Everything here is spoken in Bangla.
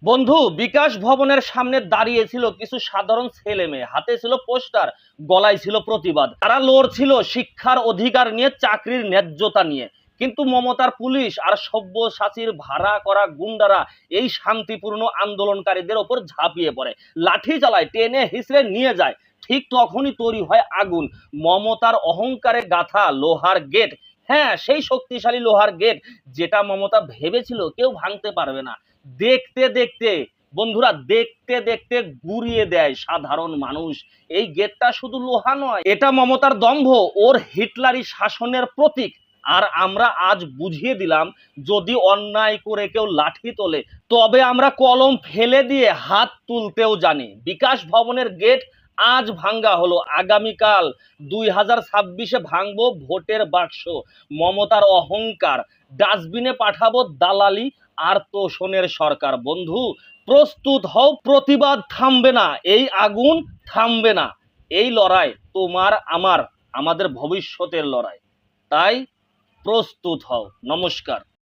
বন্ধু, বিকাশ ভবনের সামনে দাঁড়িয়েছিল কিছু সাধারণ ছেলে মেয়ে, হাতে ছিল পোস্টার, গলায় ছিল প্রতিবাদ। তারা লড়ছিল শিক্ষার অধিকার নিয়ে, চাকরির ন্যায্যতা নিয়ে। কিন্তু মমতার পুলিশ আর সব্যসাচীর ভাড়া করা গুন্ডারা এই শান্তিপূর্ণ আন্দোলনকারীদের ওপর ঝাঁপিয়ে পড়ে, লাঠি চালায়, টেনে হিসড়ে নিয়ে যায়। ঠিক তখনই তৈরি হয় আগুন। মমতার অহংকারে গাথা লোহার গেট, হ্যাঁ সেই শক্তিশালী লোহার গেট, যেটা মমতা ভেবেছিল কেউ ভাঙতে পারবে না। দেখতে দেখতে বন্ধুরা, দেখতে দেখতে গুড়িয়ে দেয় সাধারণ মানুষ। এই গেটটা শুধু লোহা নয়, এটা মমতার দম্ভ, ওর হিটলারি শাসনের প্রতীক। আর আমরা আজ বুঝিয়ে দিলাম, যদি অন্যায় করে কেউ লাঠি তোলে, তবে আমরা কলম ফেলে দিয়ে হাত তুলতেও জানি। বিকাশ ভবনের গেট আজ ভাঙ্গা হলো, আগামীকাল 2026-এ ভাঙবো ভোটের বাক্স। মমতার অহংকার ডাস্টবিনে পাঠাবো, দালালি আর তোষণের সরকার। বন্ধু, প্রস্তুত হও, প্রতিবাদ থামবে না, এই আগুন থামবে না। এই লড়াই তোমার আমার, আমাদের ভবিষ্যতের লড়াই। তাই প্রস্তুত হও। নমস্কার।